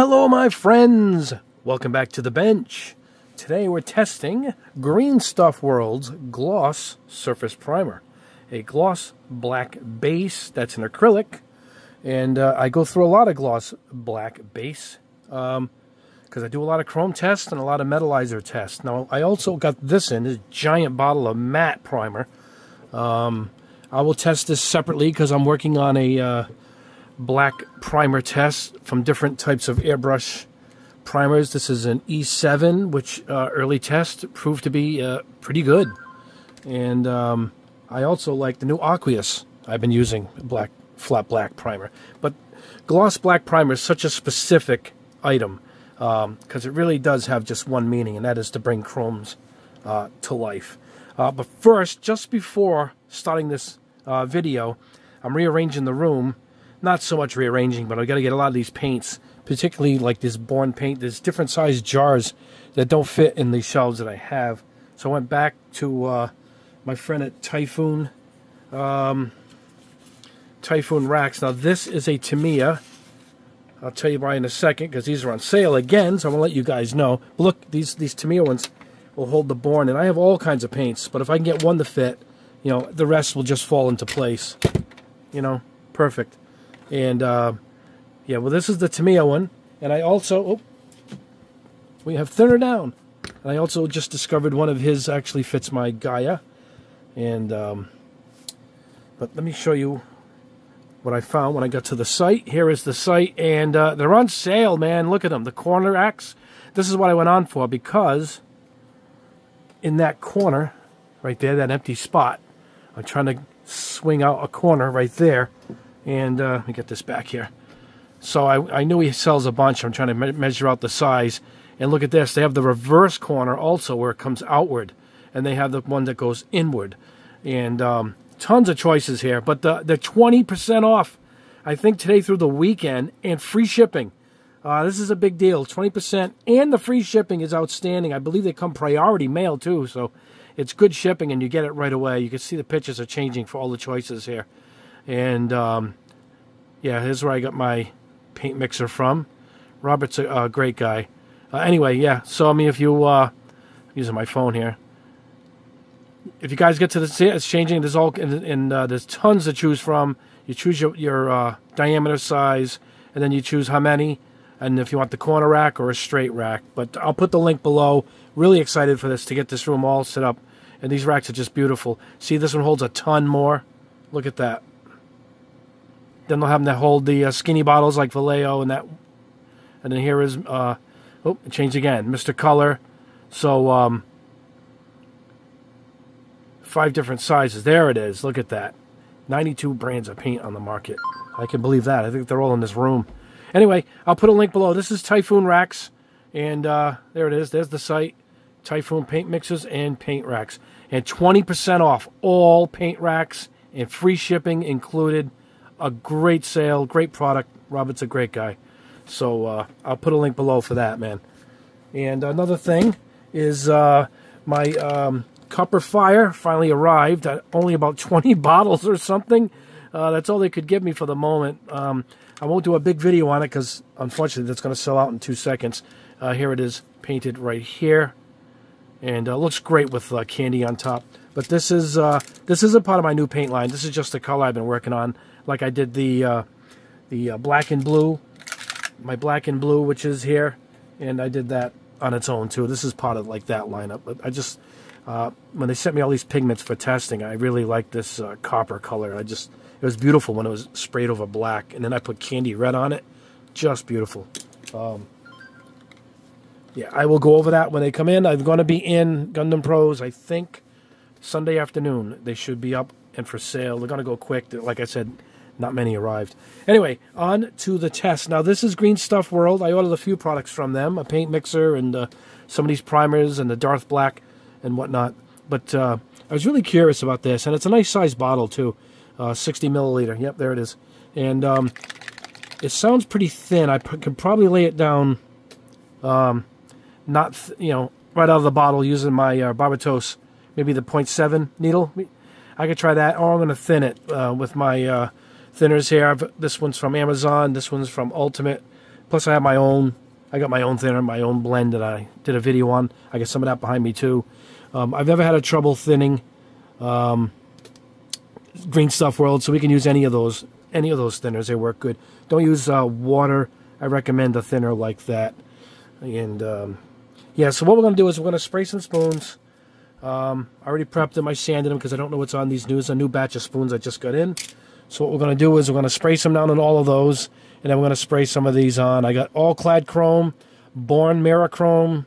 Hello my friends, welcome back to the bench. Today we're testing Green Stuff World's Gloss Surface Primer. A gloss black base that's an acrylic, and I go through a lot of gloss black base because I do a lot of chrome tests and a lot of metallizer tests. Now I also got this giant bottle of matte primer. I will test this separately because I'm working on a black primer test from different types of airbrush primers. This is an E7, which early test proved to be pretty good. And I also like the new Aqueous. I've been using flat black primer. But gloss black primer is such a specific item because it really does have just one meaning, and that is to bring chromes to life. But first, just before starting this video, I'm rearranging the room. Not so much rearranging, but I've got to get a lot of these paints, particularly like this Born paint. There's different size jars that don't fit in the shelves that I have. So I went back to my friend at Typhoon Racks. Now this is a Tamiya. I'll tell you why in a second, because these are on sale again, so I'm going to let you guys know. But look, these Tamiya ones will hold the Born, and I have all kinds of paints, but if I can get one to fit, you know, the rest will just fall into place. You know, perfect. And, yeah, well, this is the Tamiya one. And I also, we have Thinner Down. And I also just discovered one of his actually fits my Gaia. And, but let me show you what I found when I got to the site. Here is the site. And they're on sale, man. Look at them. The corner racks. This is what I went on for because in that corner right there, that empty spot, I'm trying to swing out a corner right there. And let me get this back here. So I knew he sells a bunch. I'm trying to measure out the size. And look at this. They have the reverse corner also where it comes outward. And they have the one that goes inward. And tons of choices here. But they're 20% off, I think, today through the weekend. And free shipping. This is a big deal. 20%. And the free shipping is outstanding. I believe they come priority mail, too. So it's good shipping, and you get it right away. You can see the pictures are changing for all the choices here. And, yeah, here's where I got my paint mixer from. Robert's a great guy. Anyway, yeah, so, I mean, if you, I'm using my phone here. If you guys get to the, it's changing. There's all, and there's tons to choose from. You choose your diameter size, and then you choose how many, and if you want the corner rack or a straight rack. But I'll put the link below. Really excited for this, to get this room all set up. And these racks are just beautiful. See, this one holds a ton more. Look at that. Then they'll have them that hold the skinny bottles like Vallejo and that. And then here is, oh, it changed again. Mr. Color. So, 5 different sizes. There it is. Look at that. 92 brands of paint on the market. I can believe that. I think they're all in this room. Anyway, I'll put a link below. This is Typhoon Racks. And there it is. There's the site. Typhoon paint mixers and paint racks. And 20% off all paint racks and free shipping included. A great sale, great product. Robert's a great guy. So I'll put a link below for that, man. And another thing is my Copper Fire finally arrived. Only about 20 bottles or something. That's all they could give me for the moment. I won't do a big video on it because, unfortunately, that's going to sell out in 2 seconds. Here it is, painted right here. And looks great with candy on top. But this isn't part of my new paint line. This is just the color I've been working on. Like I did the black and blue, my black and blue, which is here, and I did that on its own too. This is part of like that lineup. But I just when they sent me all these pigments for testing, I really liked this copper color. It was beautiful when it was sprayed over black, and then I put candy red on it. Just beautiful. Yeah, I will go over that when they come in. I'm going to be in Gundam Pros, I think, Sunday afternoon. They should be up and for sale. They're going to go quick. Like I said, not many arrived. Anyway, on to the test. Now, this is Green Stuff World. I ordered a few products from them, a paint mixer and some of these primers and the Darth Black and whatnot. But I was really curious about this, and it's a nice size bottle, too. 60 milliliter. Yep, there it is. And it sounds pretty thin. I could probably lay it down, not, you know, right out of the bottle using my Barbatos, maybe the 0.7 needle. I could try that, or I'm going to thin it with my thinners here. This one's from Amazon. This one's from Ultimate. Plus I have my own, I got my own thinner, my own blend that I did a video on. I got some of that behind me too. I've never had a trouble thinning Green Stuff World, so we can use any of those thinners. They work good. Don't use water. I recommend a thinner like that. And yeah, so what we're going to do is we're going to spray some spoons. I already prepped them. I sanded them because I don't know what's on these new. A new batch of spoons I just got in. So what we're going to do is we're going to spray some down on all of those, and then we're going to spray some of these on. I got All Clad Chrome, Born Mirachrome,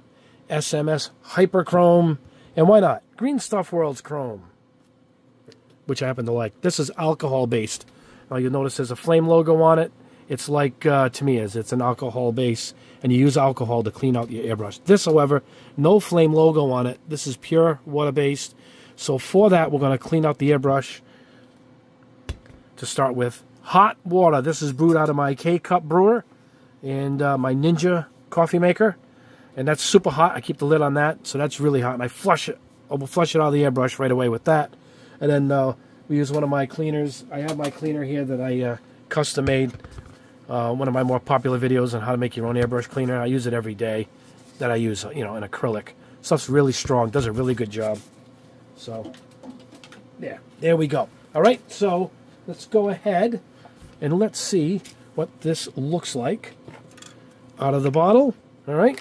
SMS Hyperchrome, and why not? Green Stuff World's Chrome, which I happen to like. This is alcohol-based. Now you'll notice there's a flame logo on it. It's like Tamiya's. It's an alcohol base, and you use alcohol to clean out your airbrush. This, however, no flame logo on it. This is pure water-based. So for that, we're going to clean out the airbrush to start with. Hot water. This is brewed out of my K-Cup brewer and my Ninja coffee maker. And that's super hot. I keep the lid on that, so that's really hot. And I flush it. I will flush it out of the airbrush right away with that. And then we use one of my cleaners. I have my cleaner here that I custom made. One of my more popular videos on how to make your own airbrush cleaner. I use it every day. That I use, you know, in acrylic. Stuff's really strong. Does a really good job. So, yeah, there we go. All right, so let's go ahead and let's see what this looks like out of the bottle. All right,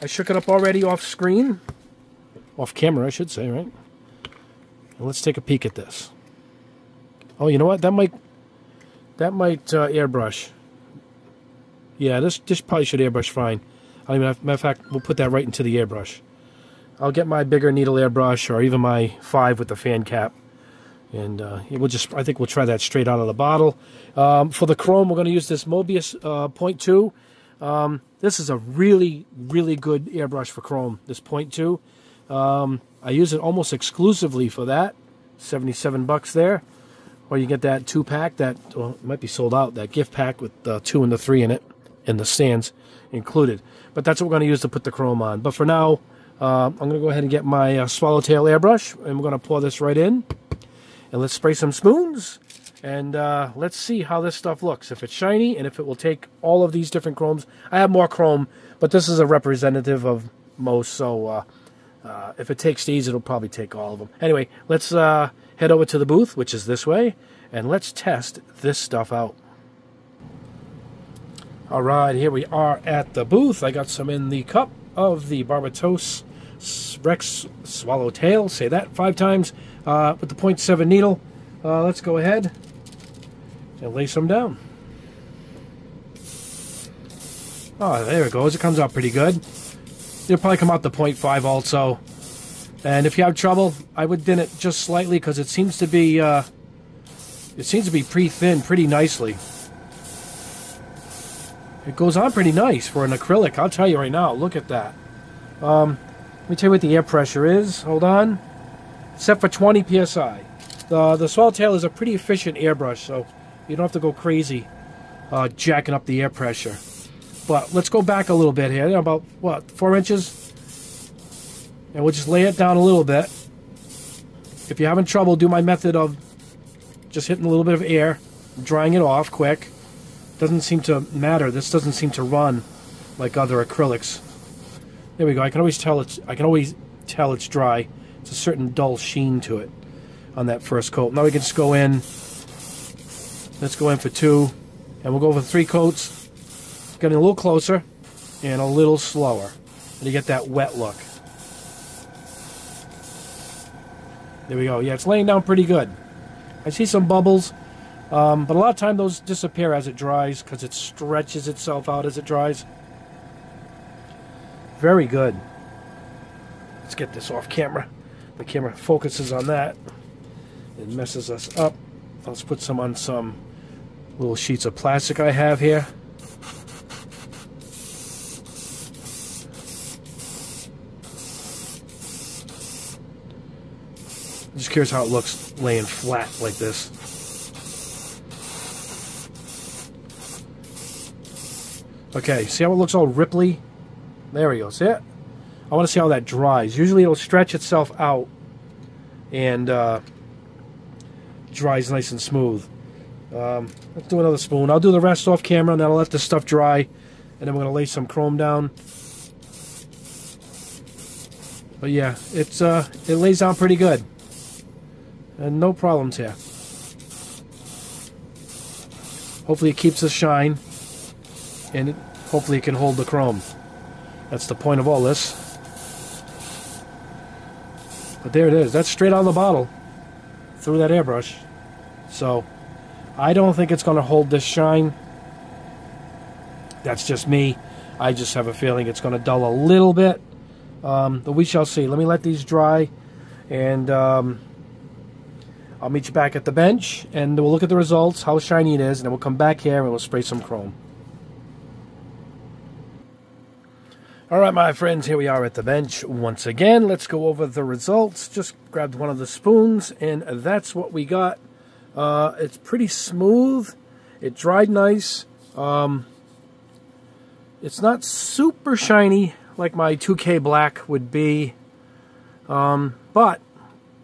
I shook it up already off screen, off camera, I should say, right? And let's take a peek at this. Oh, you know what? That might airbrush. Yeah, this probably should airbrush fine. I mean, matter of fact, we'll put that right into the airbrush. I'll get my bigger needle airbrush, or even my 5 with the fan cap, and I think we'll try that straight out of the bottle. For the chrome, we're going to use this Mobius 0.2. This is a really, really good airbrush for chrome. This 0.2. I use it almost exclusively for that. 77 bucks there. Or you get that 2-pack that, well, it might be sold out, that gift pack with the 2 and the 3 in it, and the stands included. But that's what we're going to use to put the chrome on. But for now, I'm going to go ahead and get my Swallowtail airbrush, and we're going to pour this right in. And let's spray some spoons, and let's see how this stuff looks. If it's shiny, and if it will take all of these different chromes. I have more chrome, but this is a representative of most, so if it takes these, it'll probably take all of them. Anyway, let's head over to the booth, which is this way, and let's test this stuff out. All right, here we are at the booth. I got some in the cup of the Barbatos-Rex Swallowtail. Say that 5 times with the 0.7 needle. Let's go ahead and lay some down. Oh, there it goes. It comes out pretty good. It'll probably come out to 0.5 also. And if you have trouble, I would thin it just slightly because it seems to be pre-thinned pretty nicely. It goes on pretty nice for an acrylic. I'll tell you right now. Look at that. Let me tell you what the air pressure is. Hold on. Set for 20 psi. The Swallowtail is a pretty efficient airbrush, so you don't have to go crazy jacking up the air pressure. But let's go back a little bit here. About, what, 4 inches? And we'll just lay it down a little bit. If you're having trouble, do my method of just hitting a little bit of air, drying it off quick. Doesn't seem to matter. This doesn't seem to run like other acrylics. There we go. I can always tell it's dry. It's a certain dull sheen to it on that first coat. Now we can just go in. Let's go in for 2, and we'll go for 3 coats. Getting a little closer and a little slower, and you get that wet look. There we go. Yeah, it's laying down pretty good. I see some bubbles, but a lot of time those disappear as it dries because it stretches itself out as it dries. Very good. Let's get this off camera. The camera focuses on that. It messes us up. Let's put some on some little sheets of plastic I have here. Just curious how it looks laying flat like this. Okay, see how it looks all ripply? There we go, see it? I want to see how that dries. Usually it'll stretch itself out and dries nice and smooth. Let's do another spoon. I'll do the rest off camera and then I'll let this stuff dry and then we're going to lay some chrome down. But yeah, it lays down pretty good. And no problems here. Hopefully it keeps the shine, and hopefully it can hold the chrome. That's the point of all this. But there it is. That's straight out of the bottle through that airbrush. So I don't think it's going to hold this shine. That's just me. I just have a feeling it's going to dull a little bit. But we shall see. Let me let these dry, and I'll meet you back at the bench, and we'll look at the results, how shiny it is, and then we'll come back here and we'll spray some chrome. Alright, my friends, here we are at the bench once again. Let's go over the results. Just grabbed one of the spoons, and that's what we got. It's pretty smooth. It dried nice. It's not super shiny like my 2K black would be, but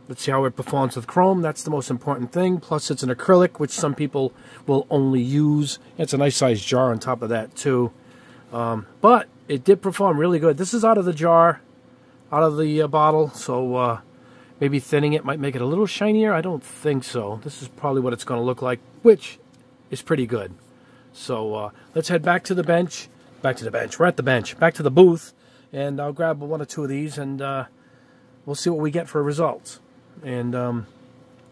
let's see how it performs with chrome. That's the most important thing. Plus, it's an acrylic, which some people will only use. It's a nice sized jar on top of that too. But it did perform really good. This is out of the jar, out of the bottle, so maybe thinning it might make it a little shinier. I don't think so. This is probably what it's going to look like, which is pretty good. So let's head back to the bench. Back to the bench. We're at the bench. Back to the booth, and I'll grab one or two of these, and we'll see what we get for results. And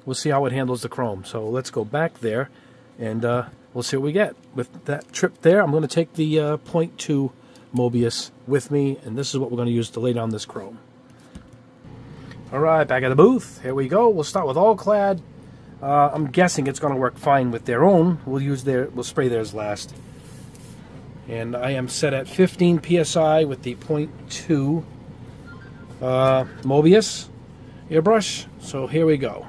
we'll see how it handles the chrome. So let's go back there, and we'll see what we get. With that trip there, I'm going to take the 0.2 Mobius with me, and this is what we're going to use to lay down this chrome. Alright, back at the booth. Here we go. We'll start with All Clad. I'm guessing it's going to work fine with their own. We'll spray theirs last. And I am set at 15 psi with the 0.2 Mobius airbrush. So here we go.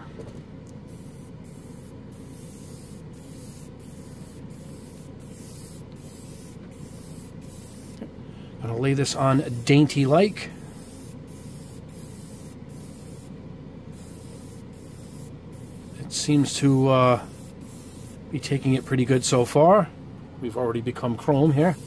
I'm going to lay this on dainty-like. It seems to be taking it pretty good so far. We've already become chrome here.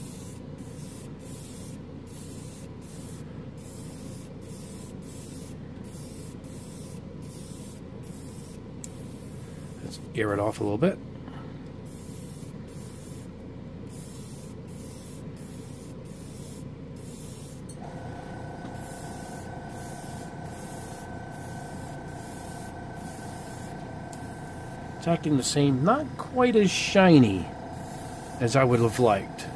Let's air it off a little bit. It's acting the same, not quite as shiny as I would have liked.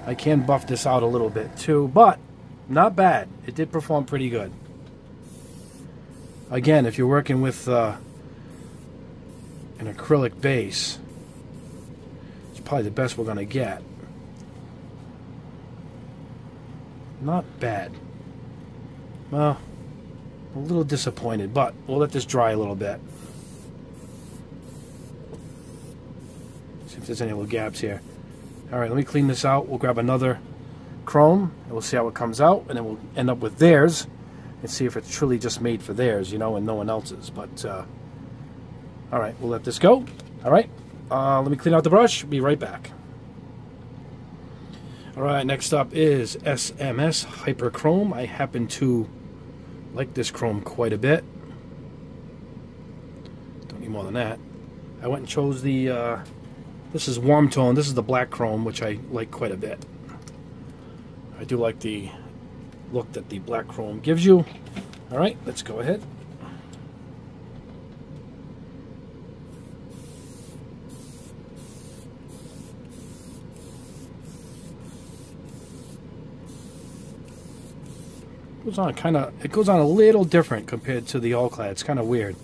I can buff this out a little bit too, but not bad. It did perform pretty good. Again, if you're working with an acrylic base, it's probably the best we're going to get. Not bad. Well, a little disappointed, but we'll let this dry a little bit. See if there's any little gaps here. Alright, let me clean this out. We'll grab another chrome, and we'll see how it comes out, and then we'll end up with theirs, and see if it's truly just made for theirs, you know, and no one else's. But, alright, we'll let this go. Alright, let me clean out the brush. Be right back. Alright, next up is SMS Hyper Chrome. I happen to like this chrome quite a bit. Don't need more than that. I went and chose the this is warm tone. This is the black chrome, which I like quite a bit. I do like the look that the black chrome gives you. Alright, let's go ahead. It goes on a little different compared to the All Clad. It's kind of weird.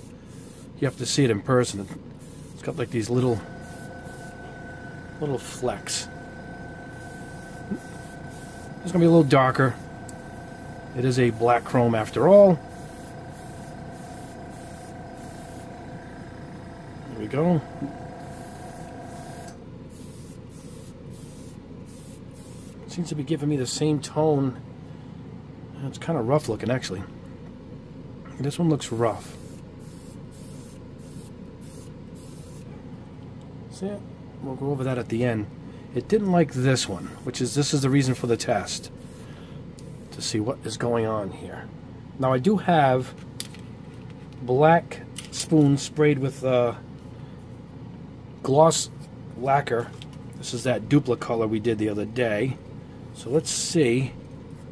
You have to see it in person. It's got like these little flecks. It's gonna be a little darker. It is a black chrome after all. There we go. It seems to be giving me the same tone. It's kind of rough looking, actually. This one looks rough. See it? we'll go over that at the end. It didn't like this one, this is the reason for the test, to see what is going on here. Now I do have black spoon sprayed with gloss lacquer. This is that duplicate color we did the other day. So let's see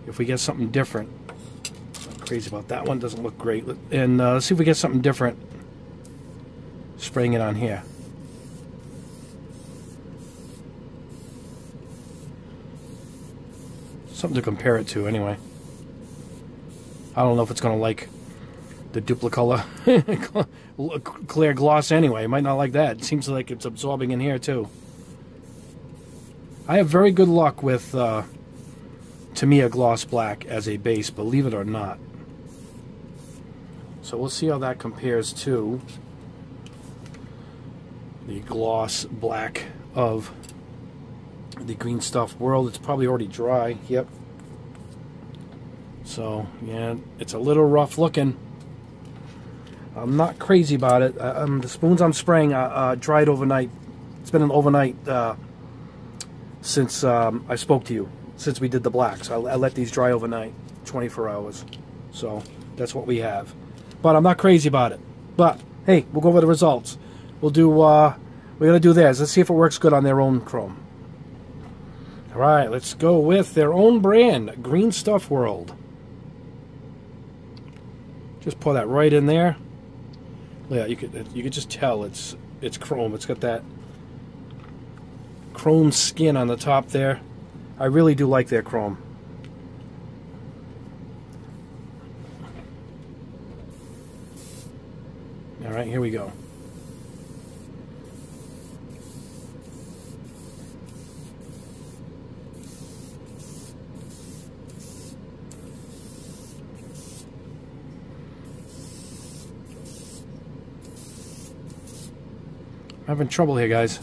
if we get something different. Not crazy about that one, doesn't look great. And let's see if we get something different spraying it on here. Something to compare it to anyway. I don't know if it's going to like the duplicate color clear gloss anyway. It might not like that. It seems like it's absorbing in here too. I have very good luck with Tamiya Gloss Black as a base, believe it or not. So we'll see how that compares to the Gloss Black of the Green Stuff World. It's probably already dry. Yep. So yeah, it's a little rough looking. I'm not crazy about it. The spoons I'm spraying dried overnight. It's been an overnight since I spoke to you, since we did the blacks. I let these dry overnight, 24 hours. So that's what we have. But I'm not crazy about it. But hey, we'll go over the results. We'll do. We're gonna do theirs. Let's see if it works good on their own chrome. All right, let's go with their own brand, Green Stuff World. Just pour that right in there. Yeah, you could just tell it's chrome. It's got that chrome skin on the top there. I really do like their chrome. All right, here we go. I'm having trouble here, guys.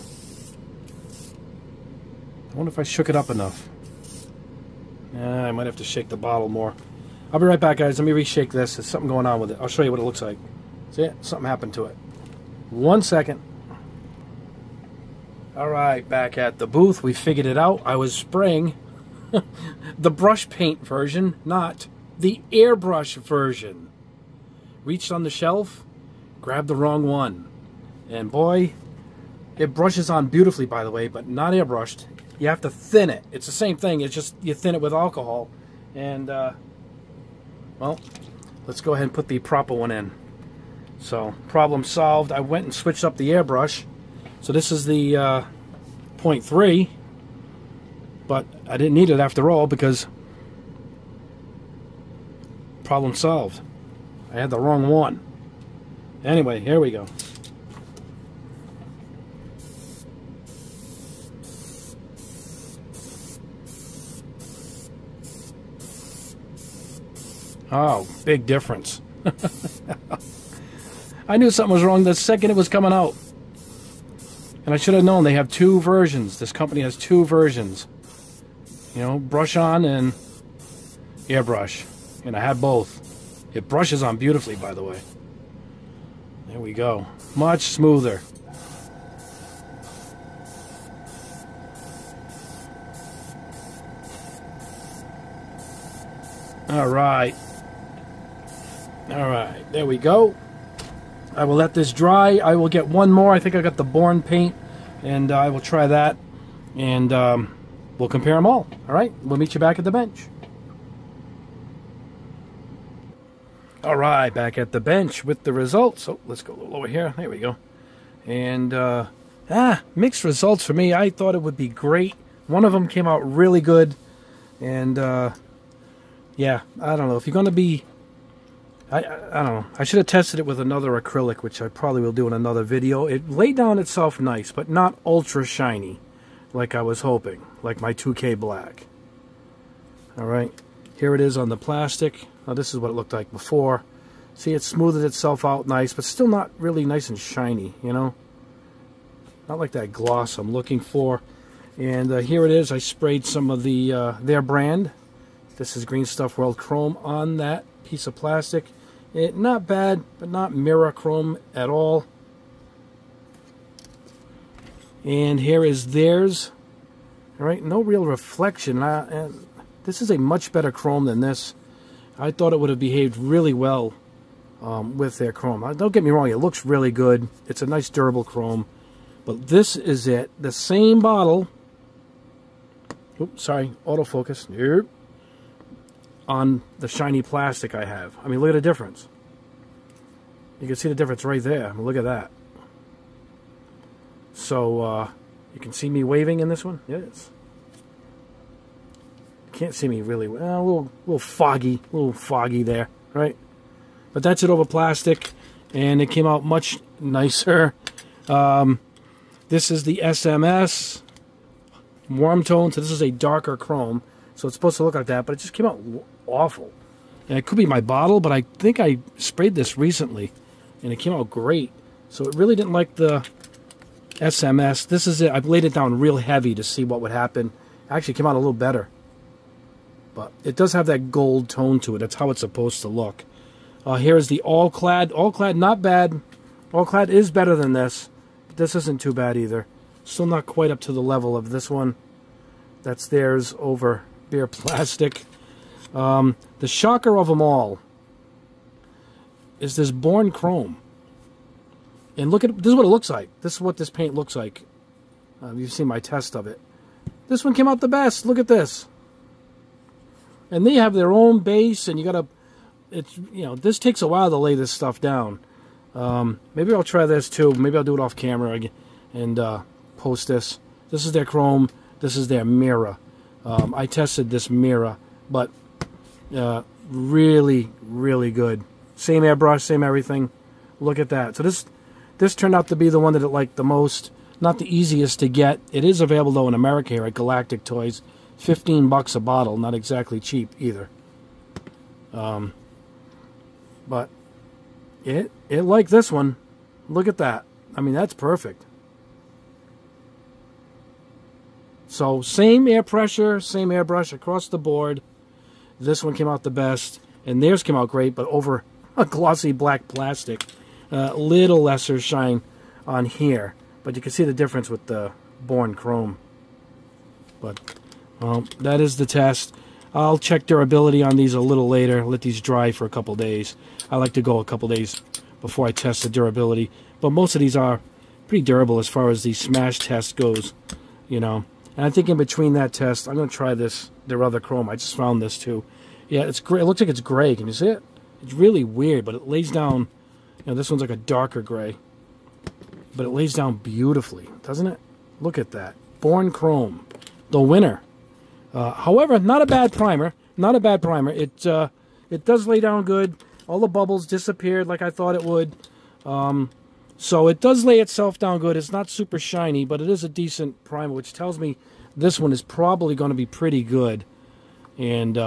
I wonder if I shook it up enough. I might have to shake the bottle more. I'll be right back, guys. Let me reshake this. There's something going on with it. I'll show you what it looks like. See it? Something happened to it. 1 second. All right, back at the booth. We figured it out. I was spraying the brush paint version, not the airbrush version. Reached on the shelf, grabbed the wrong one. And boy, it brushes on beautifully, by the way, but not airbrushed. You have to thin it. It's the same thing. It's just you thin it with alcohol. And, well, let's go ahead and put the proper one in. So, problem solved. I went and switched up the airbrush. So this is the 0.3. But I didn't need it after all because problem solved. I had the wrong one. Anyway, here we go. Oh, big difference. I knew something was wrong the second it was coming out. And I should have known they have two versions. This company has two versions. You know, brush on and airbrush. And I had both. It brushes on beautifully, by the way. There we go. Much smoother. All right. All right, there we go. I will let this dry. I will get one more. I think I got the Born paint, and I will try that, and we'll compare them all. All right, we'll meet you back at the bench. All right, back at the bench with the results. So let's go a little over here. There we go. And mixed results for me. I thought it would be great. One of them came out really good, and yeah, I don't know if you're going to be. I don't know. I should have tested it with another acrylic, which I probably will do in another video. It laid down itself nice, but not ultra shiny like I was hoping, like my 2K black. All right, here it is on the plastic. Now this is what it looked like before. See, it smoothed itself out nice, but still not really nice and shiny, you know? Not like that gloss I'm looking for. And here it is. I sprayed some of the their brand. This is Green Stuff World Chrome on that piece of plastic. Not bad, but not mirror chrome at all. And here is theirs. All right, no real reflection. And this is a much better chrome than this. I thought it would have behaved really well with their chrome. Don't get me wrong, it looks really good. It's a nice durable chrome. But this is it. The same bottle. Oops, sorry, autofocus. Yep. On the shiny plastic I have. I mean, look at the difference. You can see the difference right there. I mean, look at that. So, you can see me waving in this one? Yes. You can't see me really well. A little foggy there, right? But that's it over plastic, and it came out much nicer. This is the SMS warm tone, so this is a darker chrome, so it's supposed to look like that, but it just came out awful. And it could be my bottle, but I think I sprayed this recently, and it came out great. So it really didn't like the SMS. This is it. I laid it down real heavy to see what would happen. Actually, it came out a little better. But it does have that gold tone to it. That's how it's supposed to look. Here is the All Clad. All Clad, not bad. All Clad is better than this. But this isn't too bad either. Still not quite up to the level of this one. That's theirs over bare plastic. The shocker of them all is this Born Chrome. And look at, this is what it looks like. This is what this paint looks like. You've seen my test of it. This one came out the best. Look at this. And they have their own base, and you gotta, it's, you know, this takes a while to lay this stuff down. Maybe I'll try this too. Maybe I'll do it off camera again and post this. This is their chrome. This is their mirror. I tested this mirror, but really, really good. Same airbrush, same everything. Look at that. So this turned out to be the one that it liked the most. Not the easiest to get. It is available though in America here at Galactic Toys. $15 a bottle. Not exactly cheap either. But it liked this one. Look at that. I mean, that's perfect. So same air pressure, same airbrush across the board. This one came out the best, and theirs came out great, but over a glossy black plastic. Little lesser shine on here, but you can see the difference with the Born Chrome. But that is the test. I'll check durability on these a little later. Let these dry for a couple days. I like to go a couple days before I test the durability. But most of these are pretty durable as far as the smash test goes, you know. And I think in between that test, I'm going to try their other chrome. I just found this too. Yeah, it's gray. It looks like it's gray. Can you see it? It's really weird, but it lays down. You know, this one's like a darker gray, but it lays down beautifully, doesn't it? Look at that. Born Chrome, the winner. However, not a bad primer. Not a bad primer. It does lay down good. All the bubbles disappeared like I thought it would. So it does lay itself down good. It's not super shiny, but it is a decent primer, which tells me this one is probably going to be pretty good. And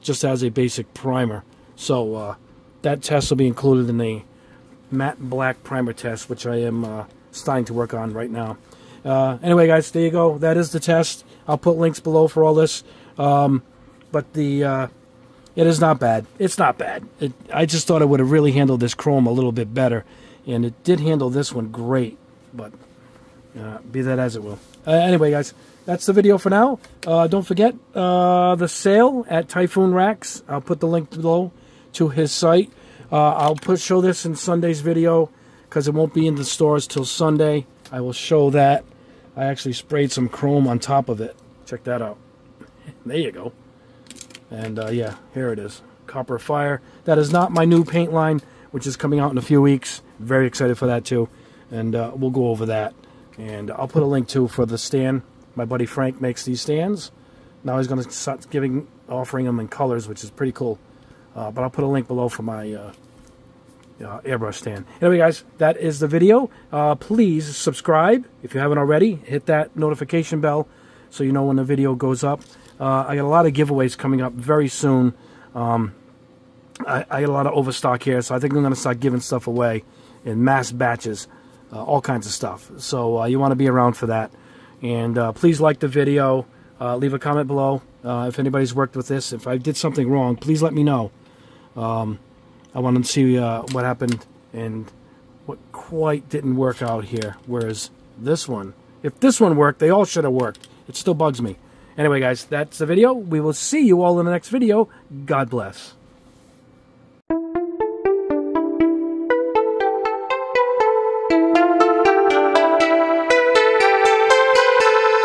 just as a basic primer. So that test will be included in the matte black primer test, which I am starting to work on right now. Anyway, guys, there you go. That is the test. I'll put links below for all this. But it is not bad. It's not bad. I just thought it would have really handled this chrome a little bit better. And it did handle this one great. But be that as it will. Anyway, guys, that's the video for now. Don't forget the sale at Typhoon Rex. I'll put the link below to his site. I'll show this in Sunday's video because it won't be in the stores till Sunday. I will show that. I actually sprayed some chrome on top of it. Check that out. There you go. And yeah, here it is. Copper Fire. That is not my new paint line, which is coming out in a few weeks. Very excited for that too. And we'll go over that. And I'll put a link too for the stand. My buddy Frank makes these stands. Now he's going to start offering them in colors, which is pretty cool. But I'll put a link below for my airbrush stand. Anyway, guys, that is the video. Please subscribe if you haven't already. Hit that notification bell so you know when the video goes up. I got a lot of giveaways coming up very soon. I got a lot of overstock here, so I think I'm going to start giving stuff away in mass batches, all kinds of stuff. So you want to be around for that. And please like the video. Leave a comment below if anybody's worked with this. If I did something wrong, please let me know. I want to see what happened and what quite didn't work out here. Whereas this one If this one worked, they all should have worked. It still bugs me. Anyway, guys, that's the video. We will see you all in the next video. God bless.